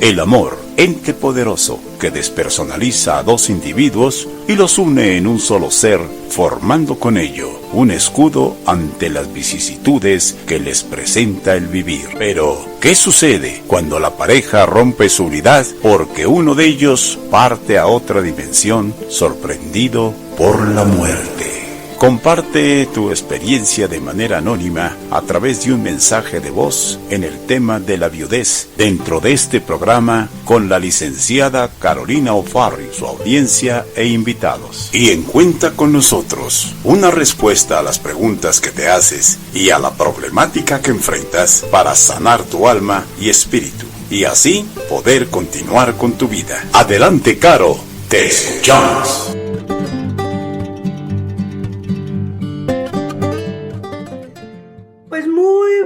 El amor, ente poderoso que despersonaliza a dos individuos y los une en un solo ser, formando con ello un escudo ante las vicisitudes que les presenta el vivir. Pero, ¿qué sucede cuando la pareja rompe su unidad porque uno de ellos parte a otra dimensión sorprendido por la muerte? Comparte tu experiencia de manera anónima a través de un mensaje de voz en el tema de la viudez dentro de este programa con la licenciada Carolina O'Farrill, su audiencia e invitados. Y encuentra con nosotros una respuesta a las preguntas que te haces y a la problemática que enfrentas para sanar tu alma y espíritu y así poder continuar con tu vida. Adelante, Caro, te escuchamos.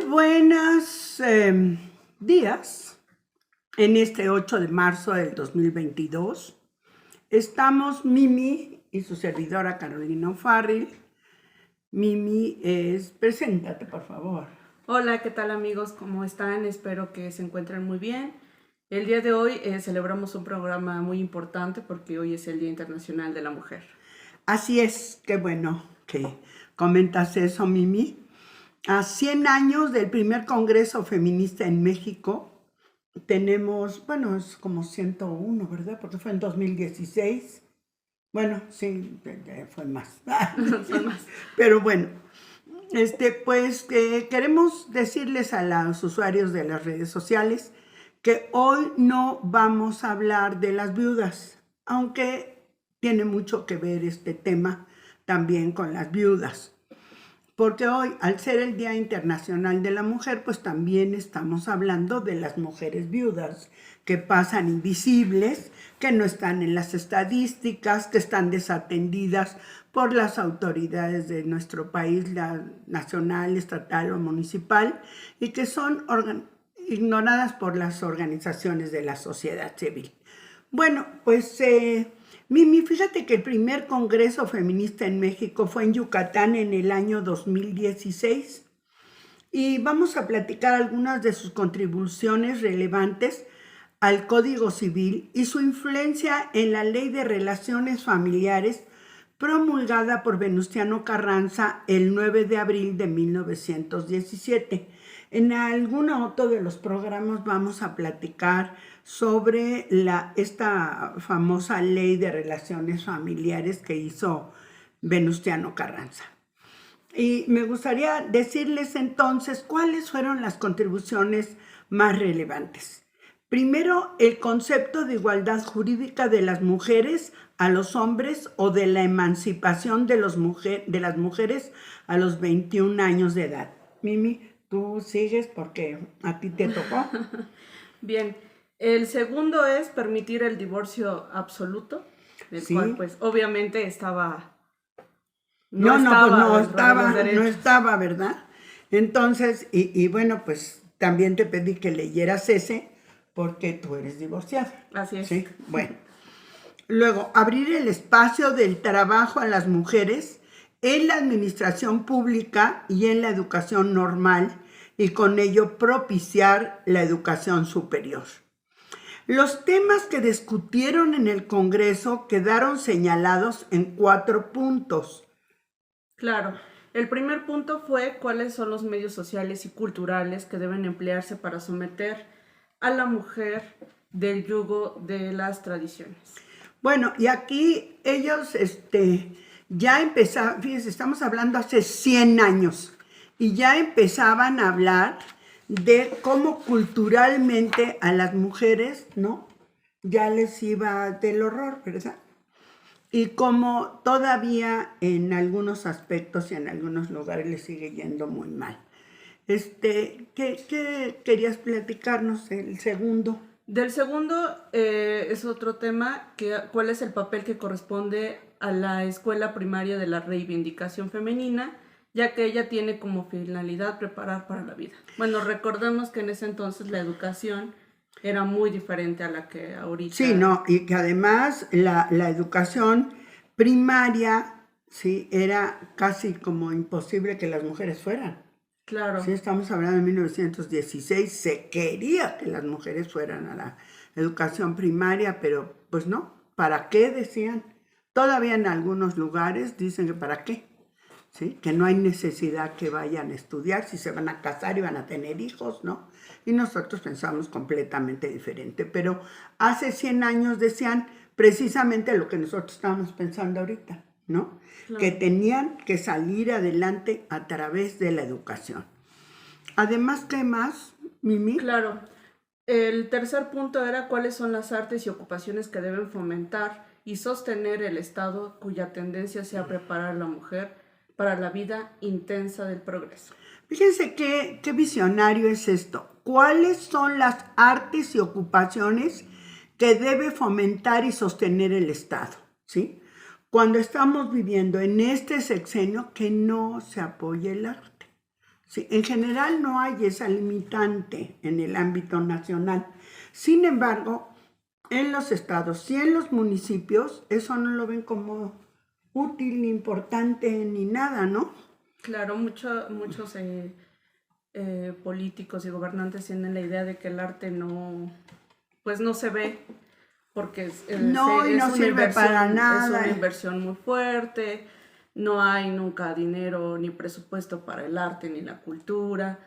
Buenos días, en este 8 de marzo del 2022. Estamos Mimi y su servidora Carolina O'Farrill. Mimi, preséntate por favor. Hola, ¿qué tal amigos? ¿Cómo están? Espero que se encuentren muy bien. El día de hoy celebramos un programa muy importante porque hoy es el Día Internacional de la Mujer. Así es, qué bueno que comentas eso, Mimi. A 100 años del primer Congreso Feminista en México, tenemos, es como 101, ¿verdad? Porque fue en 2016. Bueno, sí, fue más. Fue más. Pero bueno, queremos decirles a los usuarios de las redes sociales que hoy no vamos a hablar de las viudas, aunque tiene mucho que ver este tema también con las viudas. Porque hoy, al ser el Día Internacional de la Mujer, pues también estamos hablando de las mujeres viudas que pasan invisibles, que no están en las estadísticas, que están desatendidas por las autoridades de nuestro país, la nacional, estatal o municipal, y que son ignoradas por las organizaciones de la sociedad civil. Bueno, pues Mimi, fíjate que el primer Congreso Feminista en México fue en Yucatán en el año 2016 y vamos a platicar algunas de sus contribuciones relevantes al Código Civil y su influencia en la Ley de Relaciones Familiares promulgada por Venustiano Carranza el 9 de abril de 1917. En algún otro de los programas vamos a platicar sobre esta famosa Ley de Relaciones Familiares que hizo Venustiano Carranza. Y me gustaría decirles entonces cuáles fueron las contribuciones más relevantes. Primero, el concepto de igualdad jurídica de las mujeres a los hombres o de la emancipación de las mujeres a los 21 años de edad. Mimi, tú sigues porque a ti te tocó. Bien, el segundo es permitir el divorcio absoluto, del cual pues obviamente no estaba, ¿verdad? Entonces, y bueno, pues también te pedí que leyeras ese porque tú eres divorciada. Así es. Sí, bueno. Luego, abrir el espacio del trabajo a las mujeres en la administración pública y en la educación normal y con ello propiciar la educación superior. Los temas que discutieron en el Congreso quedaron señalados en 4 puntos. Claro. El primer punto fue cuáles son los medios sociales y culturales que deben emplearse para someter a la mujer del yugo de las tradiciones. Bueno, y aquí ellos ya empezaban, fíjense, estamos hablando hace 100 años, y ya empezaban a hablar de cómo culturalmente a las mujeres, ¿no? Ya les iba del horror, ¿verdad? Y cómo todavía en algunos aspectos y en algunos lugares les sigue yendo muy mal. ¿Qué querías platicarnos el segundo? Del segundo es otro tema, cuál es el papel que corresponde a la escuela primaria de la reivindicación femenina, ya que ella tiene como finalidad preparar para la vida. Bueno, recordemos que en ese entonces la educación era muy diferente a la que ahorita. Sí, no, y que además la educación primaria, sí, era casi como imposible que las mujeres fueran. Claro. Sí, estamos hablando de 1916, se quería que las mujeres fueran a la educación primaria, pero pues no, ¿para qué decían? Todavía en algunos lugares dicen que para qué, ¿sí? Que no hay necesidad que vayan a estudiar, si se van a casar y van a tener hijos, ¿no? Y nosotros pensamos completamente diferente, pero hace 100 años decían precisamente lo que nosotros estamos pensando ahorita, ¿no? Claro. Que tenían que salir adelante a través de la educación. Además, ¿qué más, Mimi? Claro. El tercer punto era cuáles son las artes y ocupaciones que deben fomentar y sostener el Estado cuya tendencia sea preparar a la mujer para la vida intensa del progreso. Fíjense qué visionario es esto. ¿Cuáles son las artes y ocupaciones que debe fomentar y sostener el Estado? ¿Sí? Cuando estamos viviendo en este sexenio que no se apoye el arte. ¿Sí? En general no hay esa limitante en el ámbito nacional. Sin embargo, en los estados y en los municipios, eso no lo ven como útil, ni importante, ni nada, ¿no? Claro, muchos políticos y gobernantes tienen la idea de que el arte no se ve porque No, y no sirve para nada. Es una inversión muy fuerte, no hay nunca dinero ni presupuesto para el arte ni la cultura.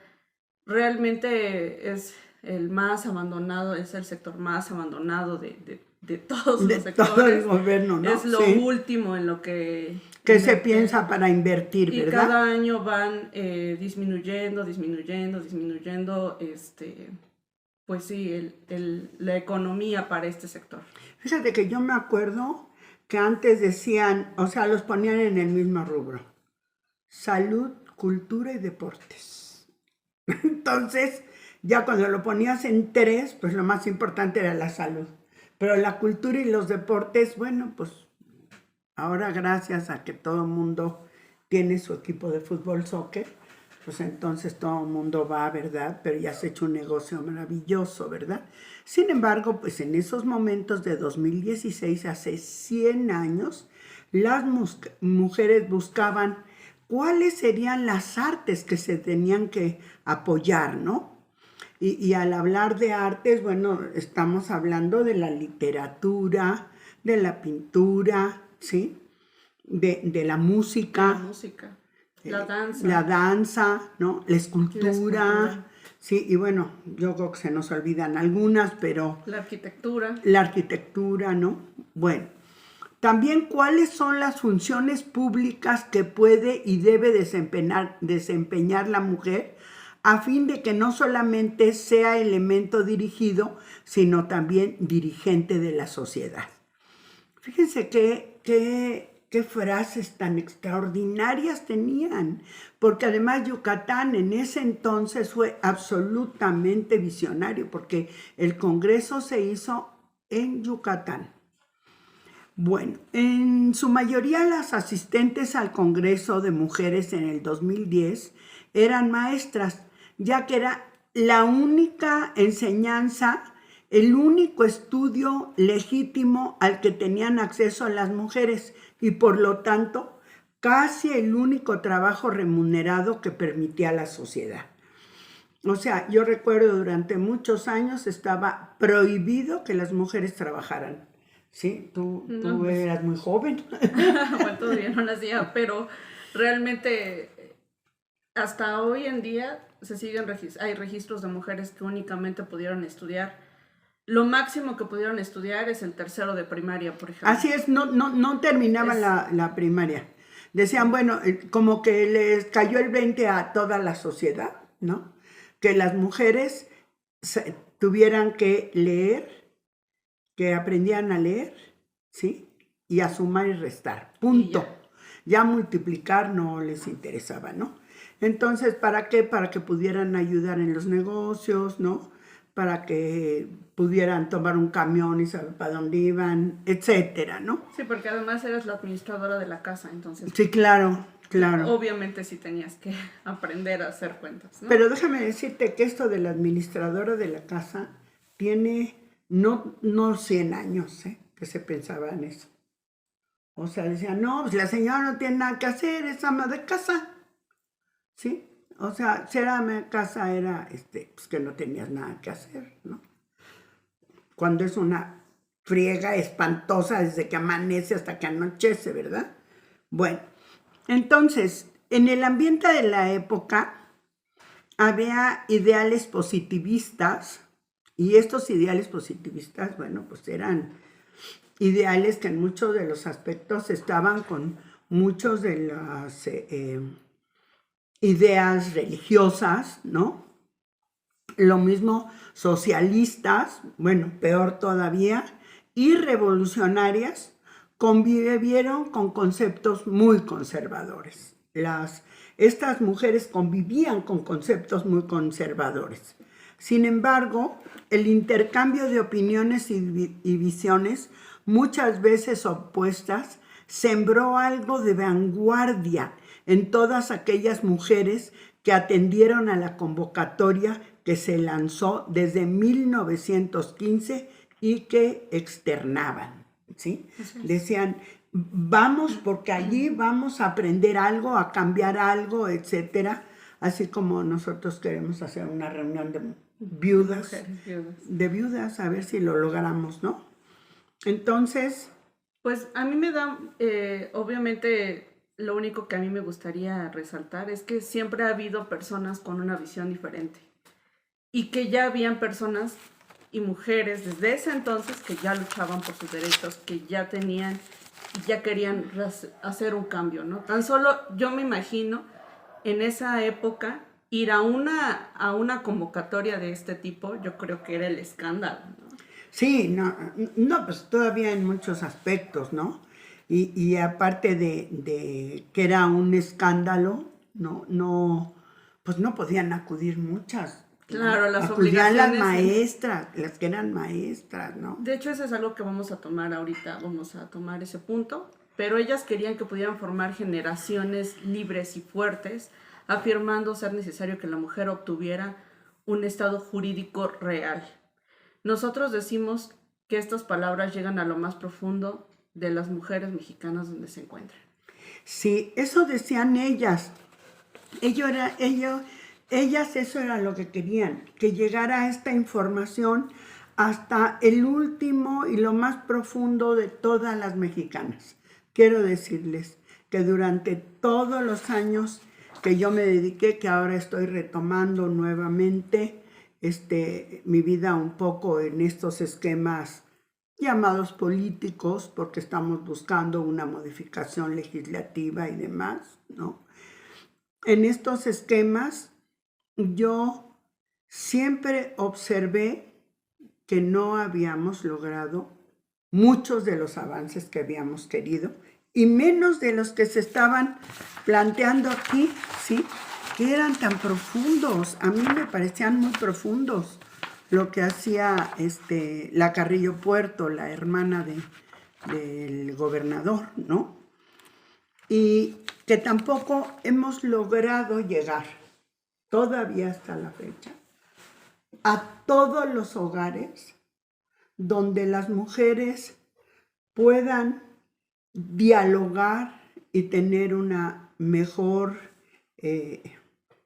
Realmente es el más abandonado, es el sector más abandonado de todos los sectores. Todo el gobierno, ¿no? Es lo Sí. último en lo que se piensa para invertir, y ¿verdad? cada año van disminuyendo, pues sí, la economía para este sector. Fíjate que yo me acuerdo que antes decían, o sea, los ponían en el mismo rubro: salud, cultura y deportes. Entonces, ya cuando lo ponías en 3, pues lo más importante era la salud. Pero la cultura y los deportes, bueno, pues ahora gracias a que todo el mundo tiene su equipo de fútbol, soccer, pues entonces todo el mundo va, ¿verdad? Pero ya se ha hecho un negocio maravilloso, ¿verdad? Sin embargo, pues en esos momentos de 2016, hace 100 años, las mujeres buscaban cuáles serían las artes que se tenían que apoyar, ¿no? Y al hablar de artes, bueno, estamos hablando de la literatura, de la pintura, ¿sí? De la música. La danza, ¿no? La escultura. Sí, y bueno, yo creo que se nos olvidan algunas, pero... La arquitectura. La arquitectura, ¿no? Bueno, también cuáles son las funciones públicas que puede y debe desempeñar la mujer a fin de que no solamente sea elemento dirigido, sino también dirigente de la sociedad. Fíjense qué frases tan extraordinarias tenían, porque además Yucatán en ese entonces fue absolutamente visionario, porque el Congreso se hizo en Yucatán. Bueno, en su mayoría las asistentes al Congreso de Mujeres en el 2010 eran maestras, ya que era la única enseñanza, el único estudio legítimo al que tenían acceso las mujeres y por lo tanto casi el único trabajo remunerado que permitía la sociedad. O sea, yo recuerdo durante muchos años estaba prohibido que las mujeres trabajaran. Sí, tú eras muy joven. Bueno, todavía no nacía, pero realmente hasta hoy en día hay registros de mujeres que únicamente pudieron estudiar. Lo máximo que pudieron estudiar es el tercero de primaria, por ejemplo. Así es, no terminaban la primaria. Decían, bueno, como que les cayó el 20 a toda la sociedad, ¿no? Que las mujeres tuvieran que leer, que aprendían a leer, ¿sí? Y a sumar y restar, punto. Ya multiplicar no les interesaba, ¿no? Entonces, ¿para qué? Para que pudieran ayudar en los negocios, ¿no? Para que pudieran tomar un camión y saber para dónde iban, etcétera, ¿no? Sí, porque además eres la administradora de la casa, entonces... Sí, claro. Obviamente sí tenías que aprender a hacer cuentas, ¿no? Pero déjame decirte que esto de la administradora de la casa tiene no 100 años, que se pensaba en eso. O sea, decían, no, pues la señora no tiene nada que hacer, es ama de casa, ¿sí? O sea, ser ama de casa era, pues que no tenías nada que hacer, ¿no? cuando es una friega espantosa desde que amanece hasta que anochece, ¿verdad? Bueno, entonces, en el ambiente de la época había ideales positivistas, y estos ideales positivistas, bueno, pues eran ideales que en muchos de los aspectos estaban con muchos de las ideas religiosas, ¿no? Lo mismo socialistas, bueno, peor todavía, y revolucionarias convivieron con conceptos muy conservadores. Estas mujeres convivían con conceptos muy conservadores. Sin embargo, el intercambio de opiniones y visiones, muchas veces opuestas, sembró algo de vanguardia en todas aquellas mujeres que atendieron a la convocatoria que se lanzó desde 1915 y que externaban, ¿sí? Decían, vamos porque allí vamos a aprender algo, a cambiar algo, etcétera. Así como nosotros queremos hacer una reunión de viudas, a ver si lo logramos, ¿no? Entonces, pues a mí me da, obviamente, lo único que a mí me gustaría resaltar es que siempre ha habido personas con una visión diferente y que ya habían personas y mujeres desde ese entonces que ya luchaban por sus derechos, que ya tenían y ya querían hacer un cambio, ¿no? Tan solo yo me imagino en esa época ir a una convocatoria de este tipo, yo creo que era el escándalo, ¿no? Sí, no, pues todavía en muchos aspectos, ¿no? Y aparte de que era un escándalo, pues no podían acudir muchas. Claro, las acudían las obligaciones. maestras, las que eran maestras, ¿no? De hecho, eso es algo que vamos a tomar ahorita, vamos a tomar ese punto, pero ellas querían que pudieran formar generaciones libres y fuertes, afirmando ser necesario que la mujer obtuviera un estado jurídico real. Nosotros decimos que estas palabras llegan a lo más profundo de las mujeres mexicanas donde se encuentran. Sí, eso decían ellas. Ellas eso era lo que querían, que llegara esta información hasta el último y lo más profundo de todas las mexicanas. Quiero decirles que durante todos los años que yo me dediqué, que ahora estoy retomando nuevamente mi vida un poco en estos esquemas llamados políticos, porque estamos buscando una modificación legislativa y demás, ¿no? En estos esquemas yo siempre observé que no habíamos logrado muchos de los avances que habíamos querido y menos de los que se estaban planteando aquí, ¿sí? Que eran tan profundos. A mí me parecían muy profundos lo que hacía la Carrillo Puerto, la hermana del gobernador, ¿no? Y que tampoco hemos logrado llegar, todavía hasta la fecha, a todos los hogares donde las mujeres puedan dialogar y tener una mejor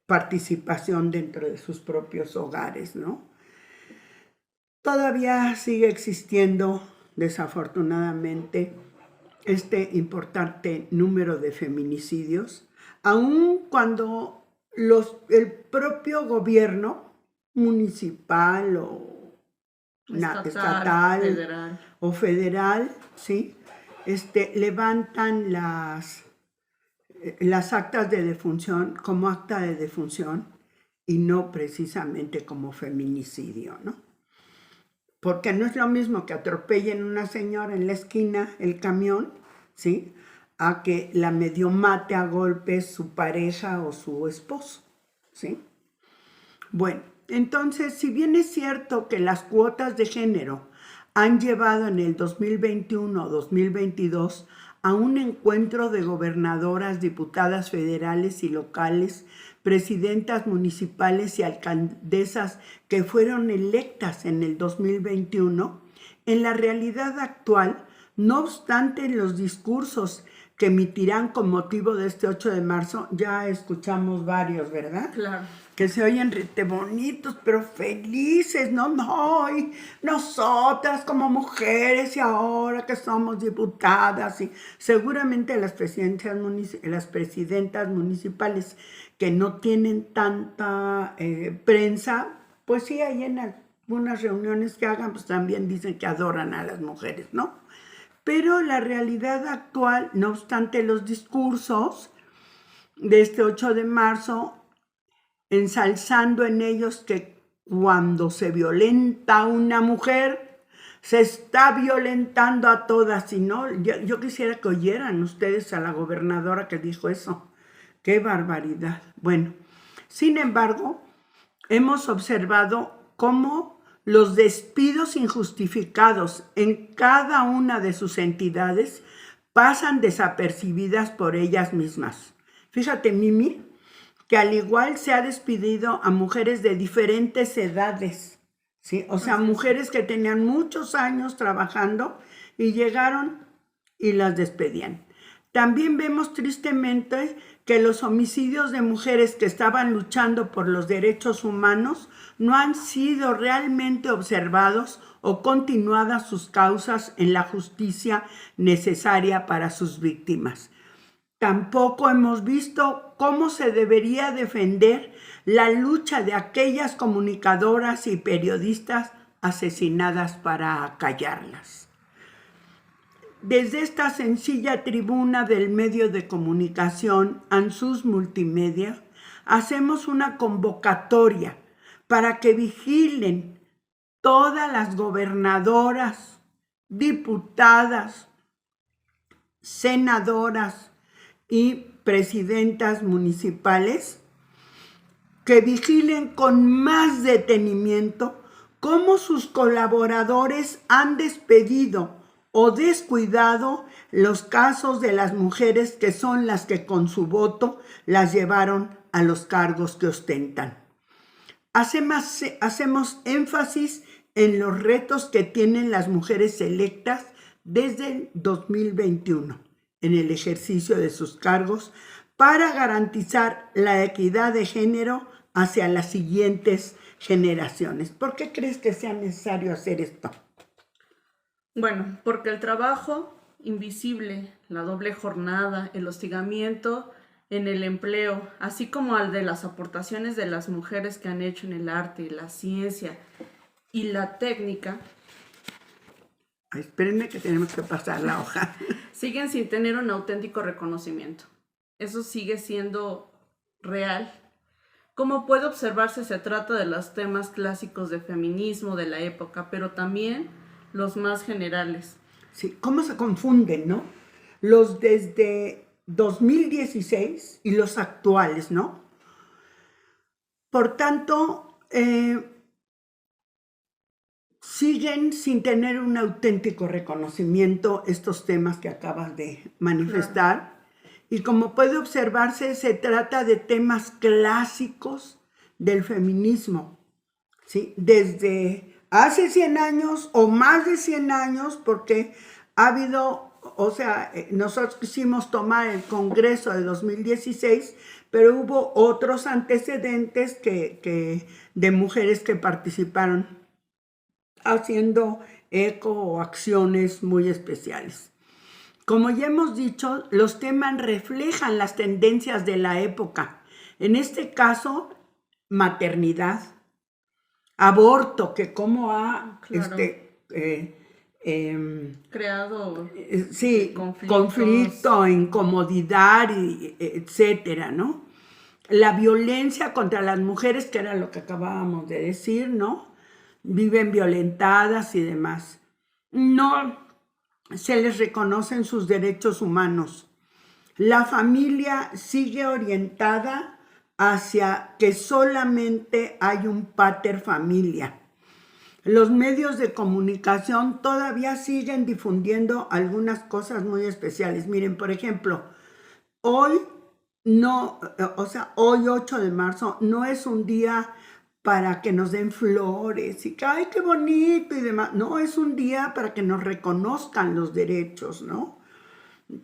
participación dentro de sus propios hogares, ¿no? Todavía sigue existiendo, desafortunadamente, este importante número de feminicidios, aun cuando el propio gobierno municipal o estatal federal o federal, ¿sí? Levantan las actas de defunción como acta de defunción y no precisamente como feminicidio, ¿no? Porque no es lo mismo que atropellen a una señora en la esquina el camión, ¿sí? A que la medio mate a golpes su pareja o su esposo, ¿sí? Bueno, entonces, si bien es cierto que las cuotas de género han llevado en el 2021-2022 a un encuentro de gobernadoras, diputadas federales y locales, presidentas municipales y alcaldesas que fueron electas en el 2021, en la realidad actual, no obstante los discursos que emitirán con motivo de este 8 de marzo, ya escuchamos varios, ¿verdad? Claro. que se oyen rete bonitos, pero felices, ¿no? No, y nosotras como mujeres y ahora que somos diputadas y seguramente las presidentas municipales que no tienen tanta prensa, pues sí, hay en algunas reuniones que hagan, pues también dicen que adoran a las mujeres, ¿no? Pero la realidad actual, no obstante los discursos de este 8 de marzo, ensalzando en ellos que cuando se violenta a una mujer, se está violentando a todas, y no, yo quisiera que oyeran ustedes a la gobernadora que dijo eso. ¡Qué barbaridad! Bueno, sin embargo, hemos observado cómo los despidos injustificados en cada una de sus entidades pasan desapercibidas por ellas mismas. Fíjate, Mimi, que al igual se ha despedido a mujeres de diferentes edades, ¿sí? O sea, mujeres que tenían muchos años trabajando y llegaron y las despedían. También vemos tristemente que los homicidios de mujeres que estaban luchando por los derechos humanos no han sido realmente observados o continuadas sus causas en la justicia necesaria para sus víctimas. Tampoco hemos visto cómo se debería defender la lucha de aquellas comunicadoras y periodistas asesinadas para acallarlas. Desde esta sencilla tribuna del medio de comunicación ANSUS Multimedia, hacemos una convocatoria para que vigilen todas las gobernadoras, diputadas, senadoras y presidentas municipales, que vigilen con más detenimiento cómo sus colaboradores han despedido o descuidado los casos de las mujeres que son las que con su voto las llevaron a los cargos que ostentan. Hacemos énfasis en los retos que tienen las mujeres electas desde el 2021 en el ejercicio de sus cargos para garantizar la equidad de género hacia las siguientes generaciones. ¿Por qué crees que sea necesario hacer esto? Bueno, porque el trabajo invisible, la doble jornada, el hostigamiento en el empleo, así como al de las aportaciones de las mujeres que han hecho en el arte, la ciencia y la técnica. Ay, espérenme que tenemos que pasar la hoja. Siguen sin tener un auténtico reconocimiento. Eso sigue siendo real. Como puede observarse, se trata de los temas clásicos de feminismo de la época, pero también los más generales. Sí, cómo se confunden, ¿no? Los desde 2016 y los actuales, ¿no? Por tanto, siguen sin tener un auténtico reconocimiento estos temas que acabas de manifestar. Claro. Y como puede observarse, se trata de temas clásicos del feminismo, ¿sí? Desde hace 100 años o más de 100 años, porque ha habido, o sea, nosotros quisimos tomar el Congreso de 2016, pero hubo otros antecedentes de mujeres que participaron haciendo eco o acciones muy especiales. Como ya hemos dicho, los temas reflejan las tendencias de la época. En este caso, maternidad, aborto, que cómo ha claro. Creado sí, conflicto, incomodidad, etcétera, ¿no? La violencia contra las mujeres, que era lo que acabábamos de decir, ¿no? Viven violentadas y demás. No se les reconocen sus derechos humanos. La familia sigue orientada hacia que solamente hay un pater familia. Los medios de comunicación todavía siguen difundiendo algunas cosas muy especiales. Miren, por ejemplo, hoy 8 de marzo, no es un día para que nos den flores y que, ¡ay, qué bonito! Y demás. No, es un día para que nos reconozcan los derechos, ¿no?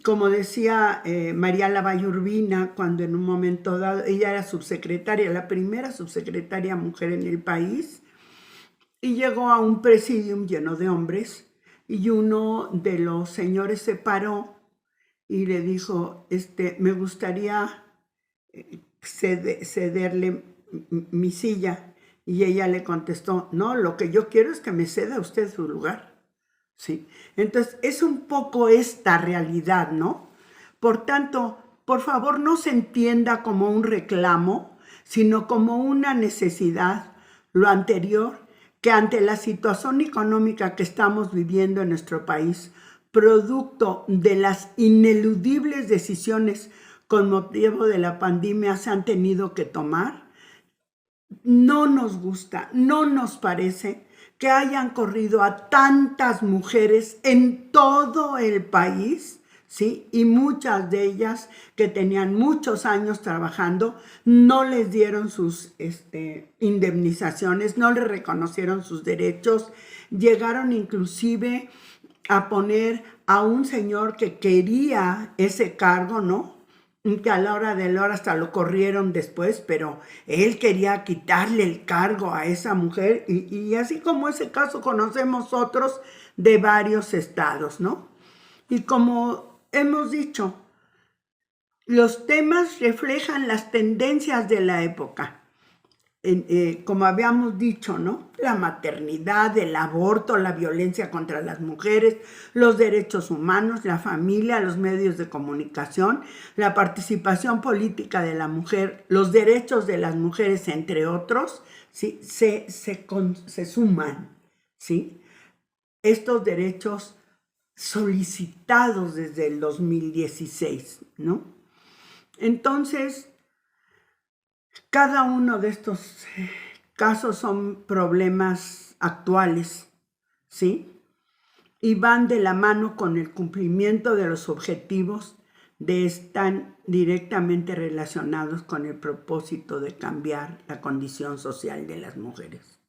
Como decía María Lavalle Urbina, cuando en un momento dado, ella era subsecretaria, la primera subsecretaria mujer en el país, y llegó a un presidium lleno de hombres, y uno de los señores se paró y le dijo, me gustaría cederle mi silla. Y ella le contestó, no, lo que yo quiero es que me ceda usted su lugar. ¿Sí? Entonces, es un poco esta realidad, ¿no? Por tanto, por favor, no se entienda como un reclamo, sino como una necesidad, lo anterior, que ante la situación económica que estamos viviendo en nuestro país, producto de las ineludibles decisiones con motivo de la pandemia se han tenido que tomar, no nos gusta, no nos parece que hayan corrido a tantas mujeres en todo el país, ¿sí? Y muchas de ellas que tenían muchos años trabajando, no les dieron sus indemnizaciones, no les reconocieron sus derechos, llegaron inclusive a poner a un señor que quería ese cargo, ¿no? Que a la hora de la hora hasta lo corrieron después, pero él quería quitarle el cargo a esa mujer y así como ese caso conocemos otros de varios estados, ¿no? Y como hemos dicho, los temas reflejan las tendencias de la época. Como habíamos dicho, ¿no? La maternidad, el aborto, la violencia contra las mujeres, los derechos humanos, la familia, los medios de comunicación, la participación política de la mujer, los derechos de las mujeres, entre otros, ¿sí? Se suman, ¿sí? Estos derechos solicitados desde el 2016, ¿no? Entonces, cada uno de estos casos son problemas actuales, ¿sí? Y van de la mano con el cumplimiento de los objetivos están directamente relacionados con el propósito de cambiar la condición social de las mujeres.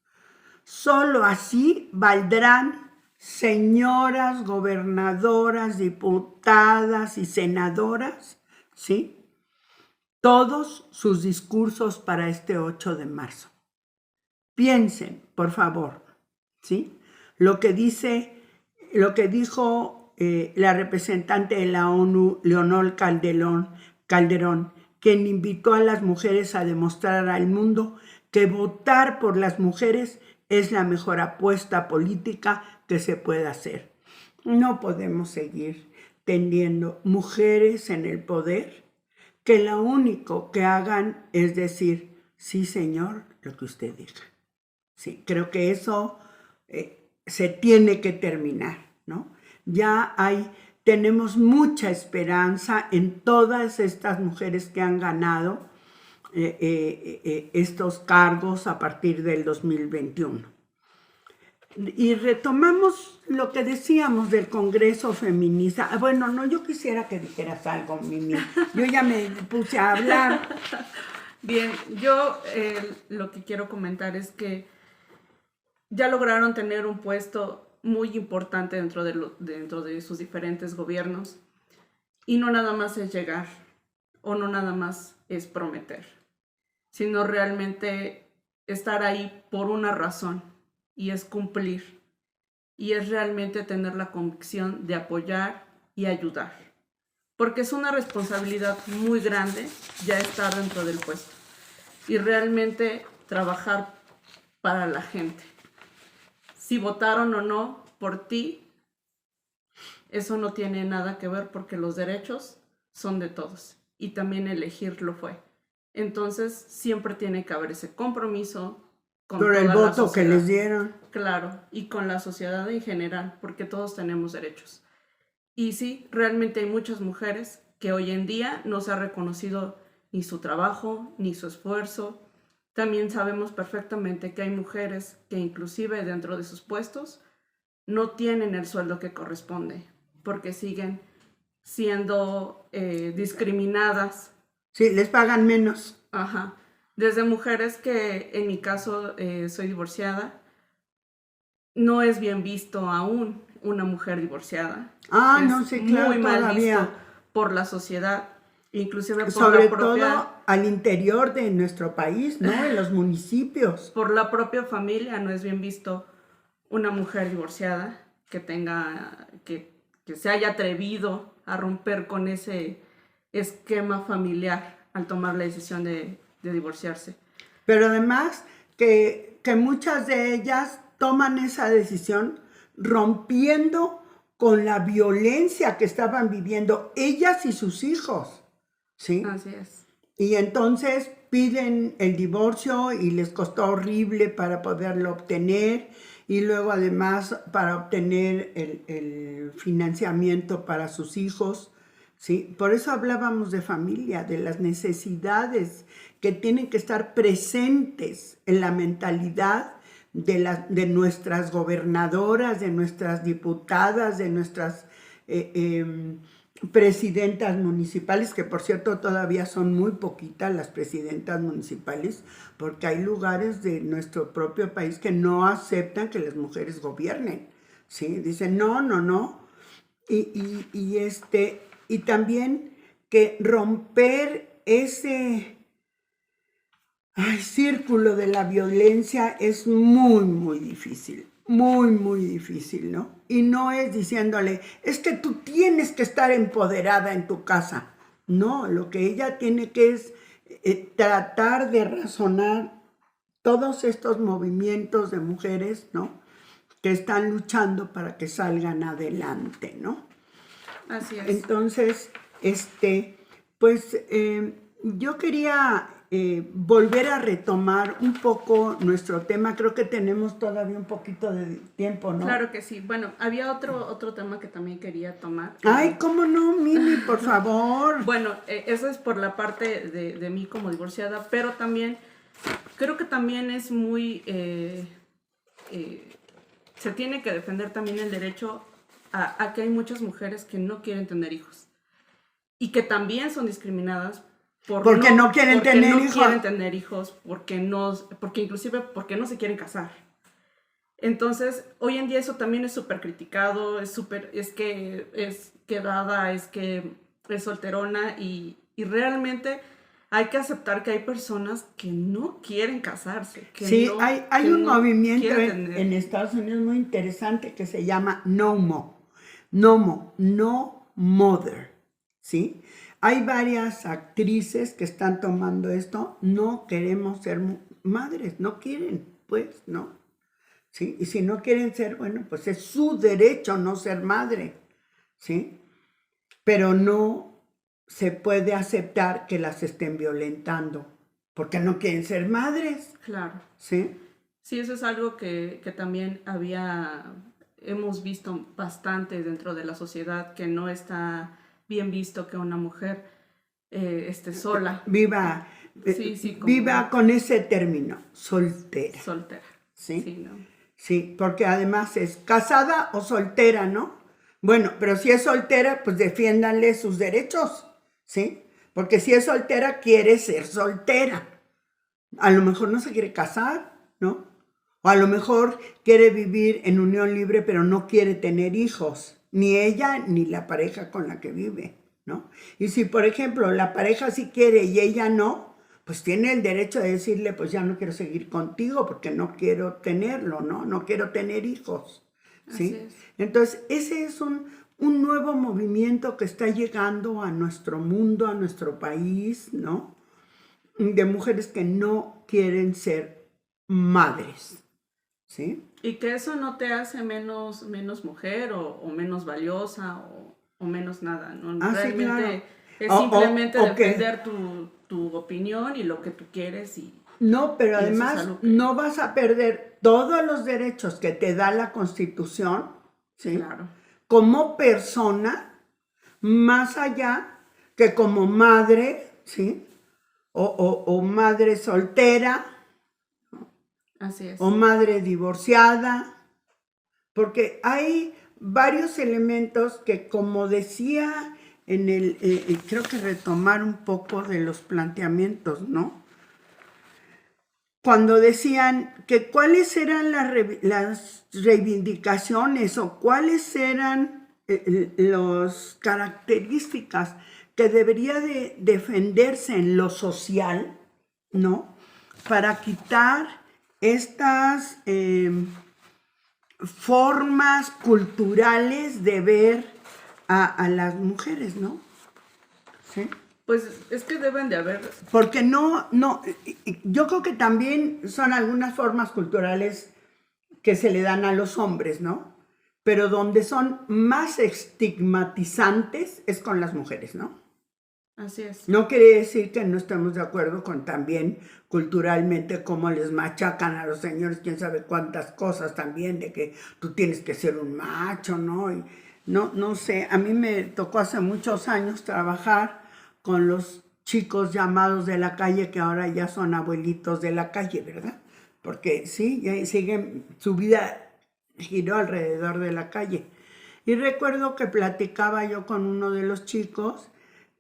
Solo así valdrán señoras gobernadoras, diputadas y senadoras, ¿sí? Todos sus discursos para este 8 de marzo. Piensen, por favor, ¿sí? Lo que dijo la representante de la ONU, Leonor Calderón, quien invitó a las mujeres a demostrar al mundo que votar por las mujeres es la mejor apuesta política que se puede hacer. No podemos seguir teniendo mujeres en el poder que lo único que hagan es decir, sí señor, lo que usted diga. Sí, creo que eso se tiene que terminar, ¿no? Tenemos mucha esperanza en todas estas mujeres que han ganado estos cargos a partir del 2021. Y retomamos lo que decíamos del Congreso Feminista. Bueno, no, yo quisiera que dijeras algo, Mimi. Yo ya me puse a hablar. Bien, yo lo que quiero comentar es que ya lograron tener un puesto muy importante dentro de sus diferentes gobiernos. Y no nada más es llegar, o no nada más es prometer, sino realmente estar ahí por una razón. Y es cumplir, y es realmente tener la convicción de apoyar y ayudar, porque es una responsabilidad muy grande ya estar dentro del puesto y realmente trabajar para la gente. Si votaron o no por ti, eso no tiene nada que ver porque los derechos son de todos y también elegir lo fue. Entonces siempre tiene que haber ese compromiso por el voto que les dieron. Claro, y con la sociedad en general, porque todos tenemos derechos. Y sí, realmente hay muchas mujeres que hoy en día no se ha reconocido ni su trabajo, ni su esfuerzo. También sabemos perfectamente que hay mujeres que inclusive dentro de sus puestos no tienen el sueldo que corresponde, porque siguen siendo discriminadas. Sí, les pagan menos. Ajá. Desde mujeres que, en mi caso, soy divorciada, no es bien visto aún una mujer divorciada. Ah, Es no sé, claro, muy mal todavía. visto por la sociedad, inclusive por Sobre la propia, todo al interior de nuestro país, ¿no? En los municipios. por la propia familia. No es bien visto una mujer divorciada que tenga, que se haya atrevido a romper con ese esquema familiar al tomar la decisión de divorciarse. Pero además que muchas de ellas toman esa decisión rompiendo con la violencia que estaban viviendo ellas y sus hijos, ¿sí? Así es. Y entonces piden el divorcio y les costó horrible para poderlo obtener y luego además para obtener el financiamiento para sus hijos, ¿sí? Por eso hablábamos de familia, de las necesidades que tienen que estar presentes en la mentalidad de nuestras gobernadoras, de nuestras diputadas, de nuestras presidentas municipales, que por cierto todavía son muy poquitas las presidentas municipales, porque hay lugares de nuestro propio país que no aceptan que las mujeres gobiernen, ¿sí? Dicen no, no, no. Y también que romper ese círculo de la violencia es muy, muy difícil. Muy, muy difícil, ¿no? Y no es diciéndole, es que tú tienes que estar empoderada en tu casa. No, lo que ella tiene que es tratar de razonar todos estos movimientos de mujeres, ¿no? Que están luchando para que salgan adelante, ¿no? Así es. Entonces, pues yo quería volver a retomar un poco nuestro tema. Creo que tenemos todavía un poquito de tiempo, ¿no? Claro que sí. Bueno, había otro tema que también quería tomar. Ay, ¿cómo no, Mimi? Por favor. Bueno, eso es por la parte de mí como divorciada, pero también creo que también es muy... se tiene que defender también el derecho a que hay muchas mujeres que no quieren tener hijos y que también son discriminadas porque no quieren tener hijos. Quieren tener hijos, porque inclusive porque no se quieren casar. Entonces, hoy en día eso también es súper criticado, es que es quedada, es que es solterona y realmente hay que aceptar que hay personas que no quieren casarse. Que sí, no, hay que un no movimiento quieren en Estados Unidos muy interesante que se llama NOMO, No Mother, ¿sí? Hay varias actrices que están tomando esto, no queremos ser madres, no quieren, pues, ¿no? ¿Sí? Y si no quieren ser, bueno, pues es su derecho no ser madre, ¿sí? Pero no se puede aceptar que las estén violentando, porque no quieren ser madres. Claro. ¿Sí? Sí, eso es algo que también hemos visto bastante dentro de la sociedad, que no está bien visto que una mujer esté sola. Viva, Sí, viva con ese término, soltera. Soltera. ¿Sí? Sí, ¿no? Sí, porque además es casada o soltera, ¿no? Bueno, pero si es soltera, pues defiéndanle sus derechos, ¿sí? Porque si es soltera, quiere ser soltera. A lo mejor no se quiere casar, ¿no? O a lo mejor quiere vivir en unión libre, pero no quiere tener hijos, ni ella ni la pareja con la que vive, ¿no? Y si, por ejemplo, la pareja sí quiere y ella no, pues tiene el derecho de decirle, pues ya no quiero seguir contigo porque no quiero tenerlo, ¿no? No quiero tener hijos, ¿sí? Así es. Entonces, ese es un nuevo movimiento que está llegando a nuestro mundo, a nuestro país, ¿no? De mujeres que no quieren ser madres, ¿sí? Y que eso no te hace menos mujer o menos valiosa o menos nada, ¿no? Realmente sí, es claro. simplemente defender tu opinión y lo que tú quieres y... No, pero y además no vas a perder todos los derechos que te da la Constitución, ¿sí? Claro. Como persona, más allá que como madre, ¿sí? O madre soltera, Así es. o madre divorciada, porque hay varios elementos que, como decía en creo que retomar un poco de los planteamientos, ¿no? cuando decían que cuáles eran las reivindicaciones o cuáles eran las características que debería de defenderse en lo social, ¿no? Para quitar estas formas culturales de ver a las mujeres, ¿no? ¿Sí? Pues es que deben de haber. Porque yo creo que también son algunas formas culturales que se le dan a los hombres, ¿no? Pero donde son más estigmatizantes es con las mujeres, ¿no? Así es. No quiere decir que no estemos de acuerdo con también culturalmente cómo les machacan a los señores, quién sabe cuántas cosas también, de que tú tienes que ser un macho, ¿no? Y no sé, a mí me tocó hace muchos años trabajar con los chicos llamados de la calle, que ahora ya son abuelitos de la calle, ¿verdad? Porque sí, ya siguen, su vida giró alrededor de la calle. Y recuerdo que platicaba yo con uno de los chicos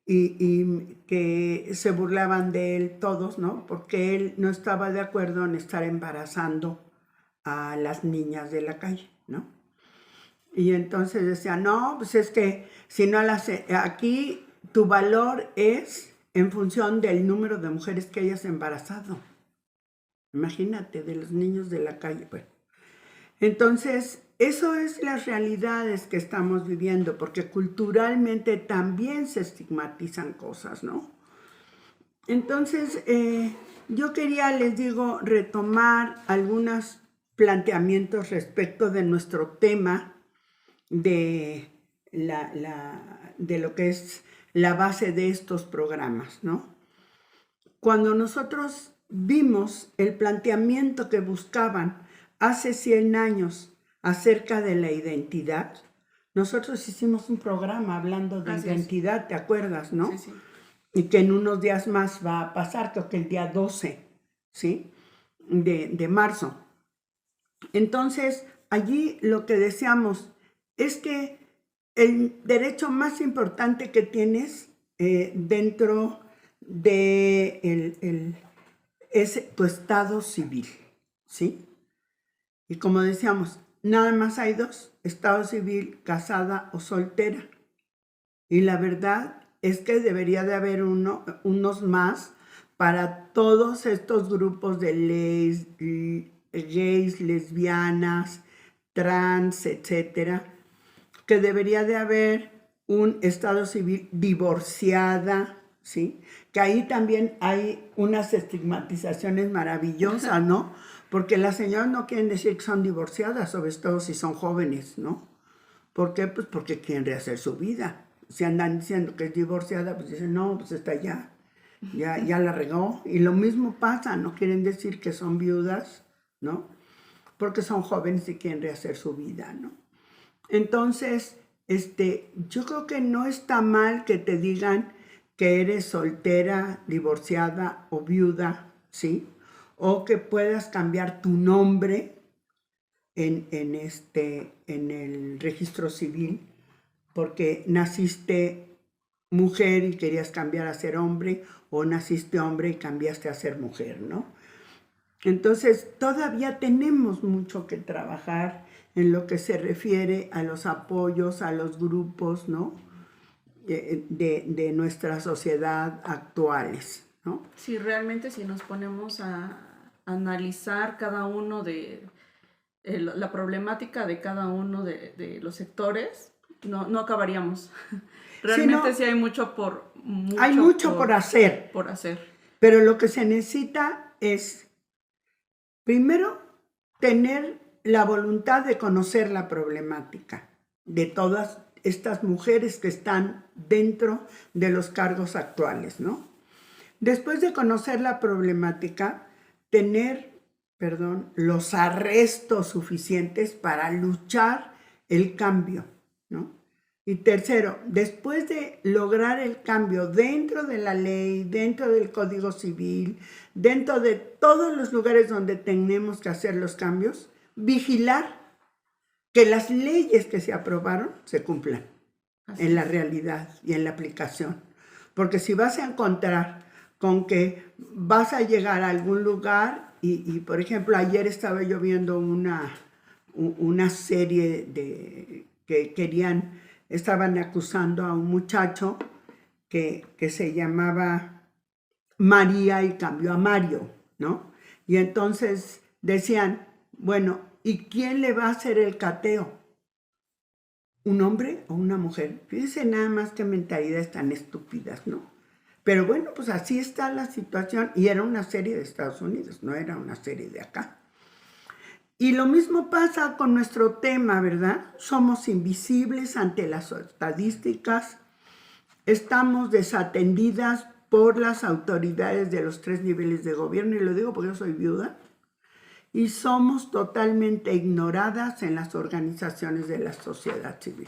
y que se burlaban de él todos, ¿no? Porque él no estaba de acuerdo en estar embarazando a las niñas de la calle, ¿no? Y entonces decía, no, pues es que si no las... Aquí tu valor es en función del número de mujeres que hayas embarazado. Imagínate, de los niños de la calle. Bueno, entonces, eso es las realidades que estamos viviendo, porque culturalmente también se estigmatizan cosas, ¿no? Entonces, yo quería, les digo, retomar algunos planteamientos respecto de nuestro tema de lo que es la base de estos programas, ¿no? Cuando nosotros vimos el planteamiento que buscaban hace 100 años acerca de la identidad, nosotros hicimos un programa hablando de identidad, ¿te acuerdas, no? Sí, sí. Y que en unos días más va a pasar, creo que el día 12, ¿sí? De marzo. Entonces, allí lo que decíamos es que el derecho más importante que tienes dentro de es tu estado civil, ¿sí? Y como decíamos, nada más hay dos, estado civil, casada o soltera. Y la verdad es que debería de haber unos más para todos estos grupos de gays, lesbianas, trans, etcétera, que debería de haber un estado civil divorciada, ¿sí? Que ahí también hay unas estigmatizaciones maravillosas, ¿no? Porque las señoras no quieren decir que son divorciadas, sobre todo si son jóvenes, ¿no? ¿Por qué? Pues porque quieren rehacer su vida. Si andan diciendo que es divorciada, pues dicen, no, pues esta ya la regó. Y lo mismo pasa, no quieren decir que son viudas, ¿no? Porque son jóvenes y quieren rehacer su vida, ¿no? Entonces, yo creo que no está mal que te digan que eres soltera, divorciada o viuda, ¿sí? O que puedas cambiar tu nombre en el registro civil porque naciste mujer y querías cambiar a ser hombre, o naciste hombre y cambiaste a ser mujer, ¿no? Entonces, todavía tenemos mucho que trabajar en lo que se refiere a los apoyos, a los grupos, ¿no? De nuestra sociedad actuales, ¿no? Sí, realmente si nos ponemos a analizar cada uno la problemática de cada uno de los sectores, no acabaríamos. Realmente sí hay mucho por hacer. Por hacer. Pero lo que se necesita es, primero, tener la voluntad de conocer la problemática de todas estas mujeres que están dentro de los cargos actuales, ¿no? Después de conocer la problemática, tener, los arrestos suficientes para luchar el cambio, ¿no? Y tercero, después de lograr el cambio dentro de la ley, dentro del Código Civil, dentro de todos los lugares donde tenemos que hacer los cambios, vigilar que las leyes que se aprobaron se cumplan en la realidad y en la aplicación. Porque si vas a encontrar con que vas a llegar a algún lugar por ejemplo, ayer estaba yo viendo una serie que estaban acusando a un muchacho que se llamaba María y cambió a Mario, ¿no? Y entonces decían, bueno, ¿y quién le va a hacer el cateo? ¿Un hombre o una mujer? Fíjense nada más qué mentalidades tan estúpidas, ¿no? Pero bueno, pues así está la situación, y era una serie de Estados Unidos, no era una serie de acá. Y lo mismo pasa con nuestro tema, ¿verdad? Somos invisibles ante las estadísticas, estamos desatendidas por las autoridades de los 3 niveles de gobierno, y lo digo porque yo soy viuda, y somos totalmente ignoradas en las organizaciones de la sociedad civil.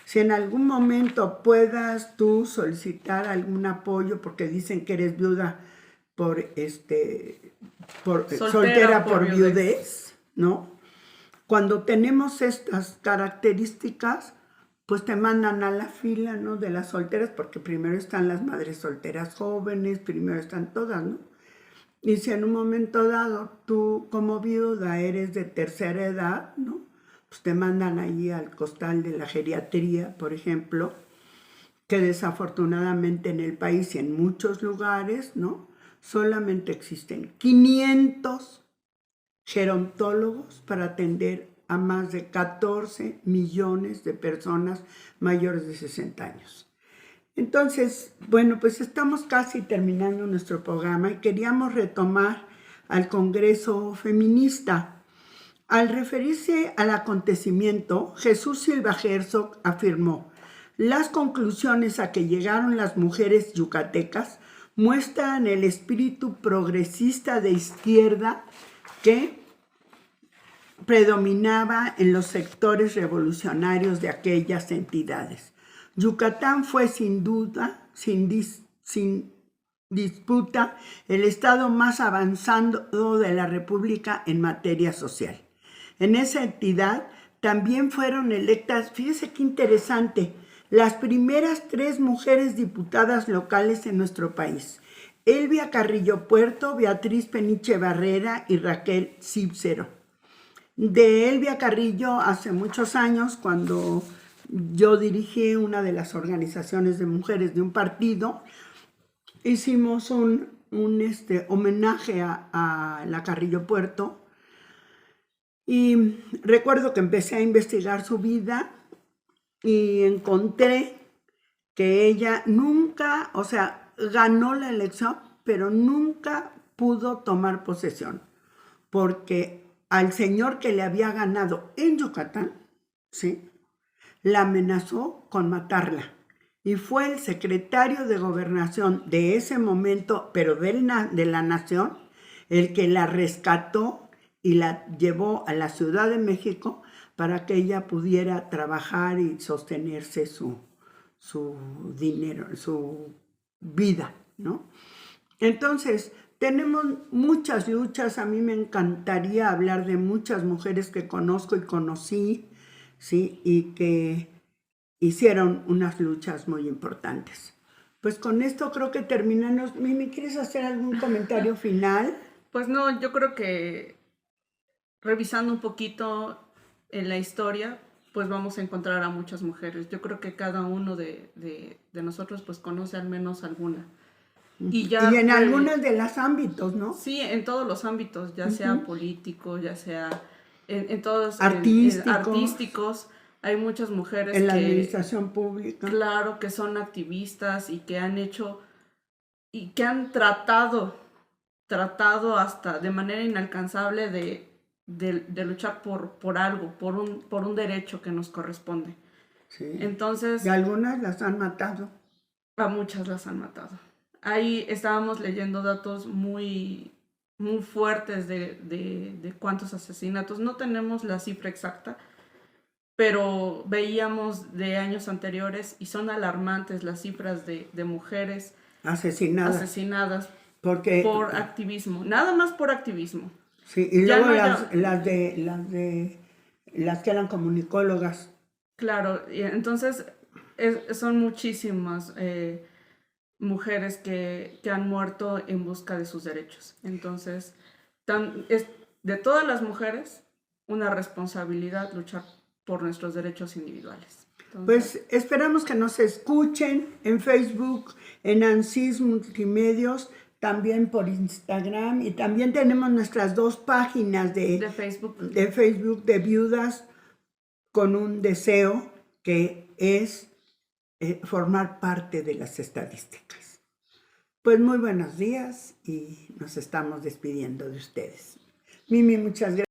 Si en algún momento puedas tú solicitar algún apoyo porque dicen que eres viuda soltera por viudez, ¿no? Cuando tenemos estas características, pues te mandan a la fila, ¿no? De las solteras, porque primero están las madres solteras jóvenes, primero están todas, ¿no? Y si en un momento dado tú como viuda eres de tercera edad, ¿no? Pues te mandan allí al costal de la geriatría, por ejemplo, que desafortunadamente en el país y en muchos lugares, ¿no? Solamente existen 500 gerontólogos para atender a más de 14 millones de personas mayores de 60 años. Entonces, bueno, pues estamos casi terminando nuestro programa y queríamos retomar al Congreso Feminista. Al referirse al acontecimiento, Jesús Silva Herzog afirmó: las conclusiones a que llegaron las mujeres yucatecas muestran el espíritu progresista de izquierda que predominaba en los sectores revolucionarios de aquellas entidades. Yucatán fue sin duda, sin disputa, el estado más avanzado de la República en materia social. En esa entidad también fueron electas, fíjese qué interesante, las primeras 3 mujeres diputadas locales en nuestro país: Elvia Carrillo Puerto, Beatriz Peniche Barrera y Raquel Cícero. De Elvia Carrillo, hace muchos años, cuando yo dirigí una de las organizaciones de mujeres de un partido, hicimos un homenaje a la Carrillo Puerto, y recuerdo que empecé a investigar su vida y encontré que ella nunca, o sea, ganó la elección, pero nunca pudo tomar posesión, porque al señor que le había ganado en Yucatán, ¿sí?, la amenazó con matarla. Y fue el secretario de Gobernación de ese momento, pero de la nación, el que la rescató y la llevó a la Ciudad de México para que ella pudiera trabajar y sostenerse su dinero, su vida, ¿no? Entonces, tenemos muchas luchas. A mí me encantaría hablar de muchas mujeres que conozco y conocí, ¿sí?, y que hicieron unas luchas muy importantes. Pues con esto creo que terminamos. Mimi, ¿quieres hacer algún comentario final? Pues no, yo creo que revisando un poquito en la historia, pues vamos a encontrar a muchas mujeres. Yo creo que cada uno de nosotros pues conoce al menos alguna. Y en algunos de los ámbitos, ¿no? Sí, en todos los ámbitos, ya sea político, ya sea en todos artísticos. Hay muchas mujeres en la administración pública. Claro, que son activistas y que han hecho y que han tratado hasta de manera inalcanzable de luchar por algo, por un derecho que nos corresponde. Sí. Entonces, y algunas las han matado. A muchas las han matado. Ahí estábamos leyendo datos muy, muy fuertes de cuántos asesinatos. No tenemos la cifra exacta, pero veíamos de años anteriores y son alarmantes las cifras de mujeres asesinadas por activismo, nada más por activismo. Sí, y luego las que eran comunicólogas. Claro, y entonces son muchísimas mujeres que han muerto en busca de sus derechos. Entonces, Es de todas las mujeres una responsabilidad luchar por nuestros derechos individuales. Entonces, Pues esperamos que nos escuchen en Facebook, en ANSYS Multimedios, también por Instagram, y también tenemos nuestras 2 páginas de Facebook. de Facebook de viudas con un deseo que es formar parte de las estadísticas. Pues muy buenos días y nos estamos despidiendo de ustedes. Mimi, muchas gracias.